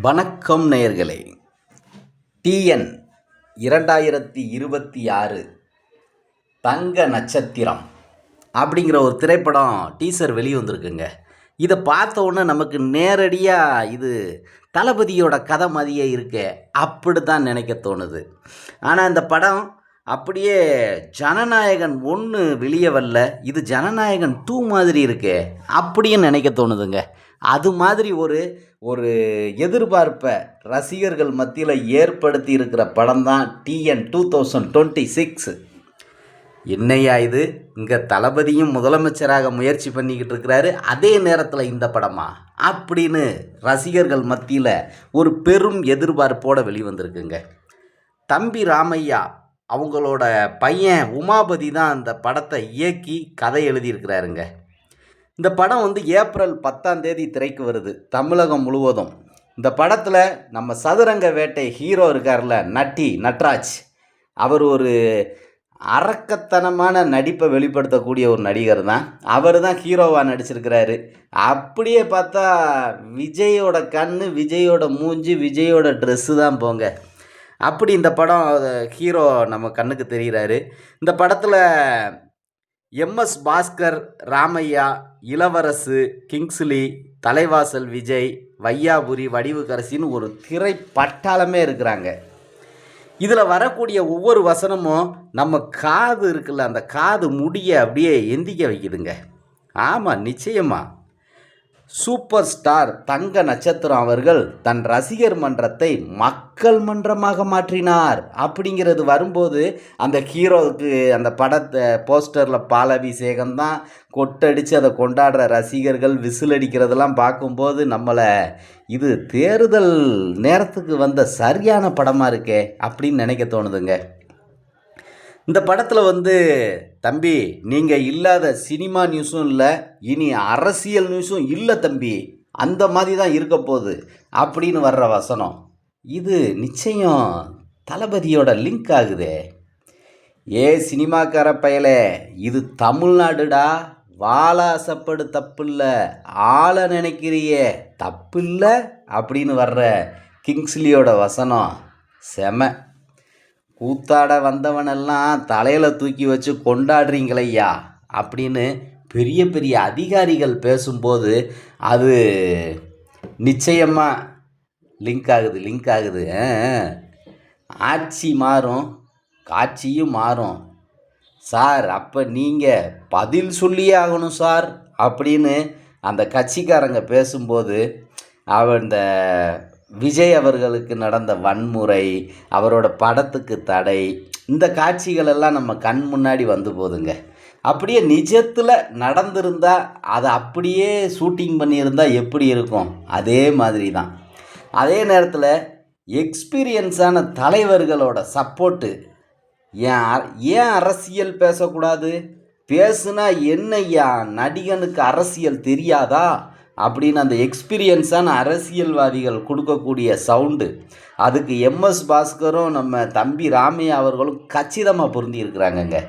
வணக்கம் நேயர்களே. டிஎன் 2026 தங்க நட்சத்திரம் அப்படிங்கிற ஒரு திரைப்படம் டீசர் வெளியே வந்திருக்குங்க. இதை பார்த்த உடனே நமக்கு நேரடியாக இது தளபதியோட கதை மாதிரியே இருக்கே அப்படி தான் நினைக்க தோணுது. ஆனால் இந்த படம் அப்படியே ஜனநாயகன் 1 வெளியே வரல, இது ஜனநாயகன் 2 மாதிரி இருக்கே அப்படியும் நினைக்க தோணுதுங்க. அது மாதிரி ஒரு ஒரு எதிர்பார்ப்பை ரசிகர்கள் மத்தியில் ஏற்படுத்தி இருக்கிற படம் தான் டிஎன் 2026. என்னையா இது, இங்கே தளபதியும் முதலமைச்சராக முயற்சி பண்ணிக்கிட்டு இருக்கிறாரு, அதே நேரத்தில் இந்த படமா அப்படின்னு ரசிகர்கள் மத்தியில் ஒரு பெரும் எதிர்பார்ப்போடு வெளிவந்திருக்குங்க. தம்பி ராமையா அவங்களோட பையன் உமாபதி தான் அந்த படத்தை இயக்கி கதை எழுதியிருக்கிறாருங்க. இந்த படம் ஏப்ரல் 10 திரைக்கு வருது தமிழகம் முழுவதும். இந்த படத்தில் நம்ம சதுரங்க வேட்டை ஹீரோ இருக்கார்ல, நட்ராஜ், அவர் ஒரு அரக்கத்தனமான நடிப்பை வெளிப்படுத்தக்கூடிய ஒரு நடிகர் தான். அவர் தான் ஹீரோவாக நடிச்சிருக்கிறாரு. அப்படியே பார்த்தா விஜயோட கண், விஜயோட மூஞ்சி, விஜயோட ட்ரெஸ்ஸு தான் போங்க. அப்படி இந்த படம் ஹீரோ நம்ம கண்ணுக்கு தெரிகிறாரு. இந்த படத்தில் எம்எஸ் பாஸ்கர், ராமையா, இளவரசு, கிங்ஸ்லி, தலைவாசல் விஜய், வையாபுரி, வடிவுக்கரசின்னு ஒரு திரை பட்டாளமே இருக்கிறாங்க. இதில் வரக்கூடிய ஒவ்வொரு வசனமும் நம்ம காது இருக்குல்ல, அந்த காது முடிய அப்படியே எந்திக்க வைக்குதுங்க. ஆமாம், நிச்சயமாக சூப்பர் ஸ்டார் தங்க நட்சத்திரம் அவர்கள் தன் ரசிகர் மன்றத்தை மக்கள் மன்றமாக மாற்றினார் அப்படிங்கிறது வரும்போது, அந்த ஹீரோவுக்கு அந்த படத்தை போஸ்டரில் பாலாபிஷேகம் தான் கொட்டடித்து அதை கொண்டாடுற ரசிகர்கள் விசில் அடிக்கிறதெல்லாம் பார்க்கும்போது நம்மளை இது தேர்தல் நேரத்துக்கு வந்த சரியான படமாக இருக்கே அப்படின்னு நினைக்க தோணுதுங்க. இந்த படத்தில் தம்பி, நீங்கள் இல்லாத சினிமா நியூஸும் இல்லை, இனி அரசியல் நியூஸும் இல்லை தம்பி, அந்த மாதிரி தான் இருக்க போகுது அப்படின்னு வர்ற வசனம், இது நிச்சயம் தளபதியோட லிங்க் ஆகுதே. சினிமாக்கார பயலே, இது தமிழ்நாடுடா, வாழ ஆசைப்படு தப்பில்லை, ஆள நினைக்கிறியே தப்பில்லை அப்படின்னு வர்ற கிங்ஸ்லியோட வசனம் செம. கூத்தாட வந்தவனெல்லாம் தலையில் தூக்கி வச்சு கொண்டாடுறீங்களையா அப்படின்னு பெரிய பெரிய அதிகாரிகள் பேசும்போது அது நிச்சயமாக லிங்க் ஆகுது. ஆட்சி மாறும், காட்சியும் மாறும் சார், அப்போ நீங்கள் பதில் சொல்லியே ஆகணும் சார் அப்படின்னு அந்த கட்சிக்காரங்க பேசும்போது இந்த விஜய் அவர்களுக்கு நடந்த வன்முறை, அவரோட படத்துக்கு தடை, இந்த காட்சிகள் எல்லாம் நம்ம கண் முன்னாடி வந்து போகுதுங்க. அப்படியே நிஜத்தில் நடந்திருந்தால், அதை அப்படியே ஷூட்டிங் பண்ணியிருந்தால் எப்படி இருக்கும், அதே மாதிரி தான். அதே நேரத்தில் எக்ஸ்பீரியன்ஸான தலைவர்களோட சப்போர்ட்டு. ஏன் அரசியல் பேசக்கூடாது? பேசுனா என்னையா, நடிகனுக்கு அரசியல் தெரியாதா அப்படின்னு அந்த எக்ஸ்பீரியன்ஸான அரசியல்வாதிகள் கொடுக்கக்கூடிய சவுண்டு, அதுக்கு எம்எஸ் பாஸ்கரும் நம்ம தம்பி ராமையா அவர்களும் கச்சிதமாக பொருந்தி இருக்கிறாங்கங்க.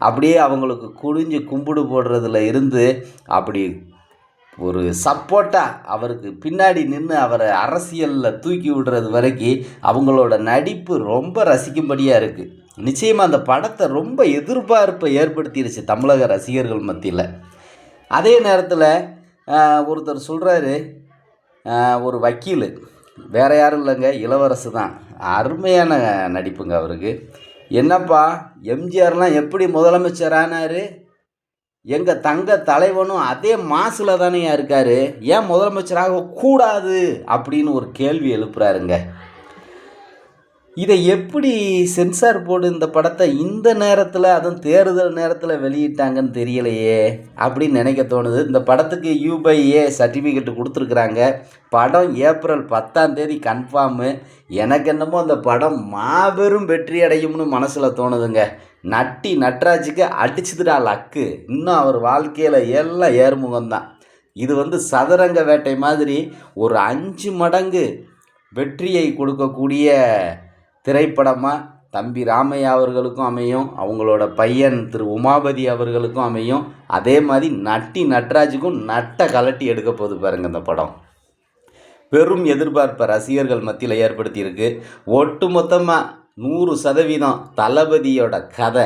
அப்படியே அவங்களுக்கு குனிஞ்சு கும்பிடு போடுறதுல இருந்து அப்படி ஒரு சப்போர்ட்டாக அவருக்கு பின்னாடி நின்று அவரை அரசியலில் தூக்கி விடுறது வரைக்கும் அவங்களோட நடிப்பு ரொம்ப ரசிக்கும்படியாக இருக்குது. நிச்சயமாக அந்த படத்தை ரொம்ப எதிர்பார்ப்பை ஏற்படுத்திடுச்சு தமிழக ரசிகர்கள் மத்தியில். அதே நேரத்தில் ஒருத்தர் சொல்கிறாரு, ஒரு வக்கீல், வேறு யாரும் இல்லைங்க, இளவரசு தான், அருமையான நடிப்புங்க அவருக்கு. என்னப்பா, எம்ஜிஆர்லாம் எப்படி முதலமைச்சர் ஆனார், எங்கள் தங்க தலைவனும் அதே மாசில் தானே இருக்கார், ஏன் முதலமைச்சராக கூடாது அப்படின்னு ஒரு கேள்வி எழுப்புறாருங்க. இதை எப்படி சென்சார் போர்டு இந்த படத்தை இந்த நேரத்தில், அதுவும் தேர்தல் நேரத்தில் வெளியிட்டாங்கன்னு தெரியலையே அப்படின்னு நினைக்க தோணுது. இந்த படத்துக்கு U/A சர்டிஃபிகேட்டு கொடுத்துருக்குறாங்க. படம் ஏப்ரல் 10 கன்ஃபார்மு. எனக்கு என்னமோ அந்த படம் மாபெரும் வெற்றி அடையும்னு மனசில் தோணுதுங்க. நட்ராஜுக்கு அடிச்சுதுடா லக்கு. இன்னும் அவர் வாழ்க்கையில் எல்லாம் ஏறுமுகம்தான். இது சதுரங்க வேட்டை மாதிரி ஒரு 5 மடங்கு வெற்றியை கொடுக்கக்கூடிய திரைப்படமாக தம்பி ராமையா அவர்களுக்கும் அமையும், அவங்களோட பையன் திரு உமாபதி அவர்களுக்கும் அமையும். அதே மாதிரி நட்ராஜுக்கும் நட்டை கலட்டி எடுக்க போகுது பாருங்கள் இந்த படம். பெரும் எதிர்பார்ப்பை ரசிகர்கள் மத்தியில் ஏற்படுத்தியிருக்கு. ஒட்டு மொத்தமாக 100% தளபதியோட கதை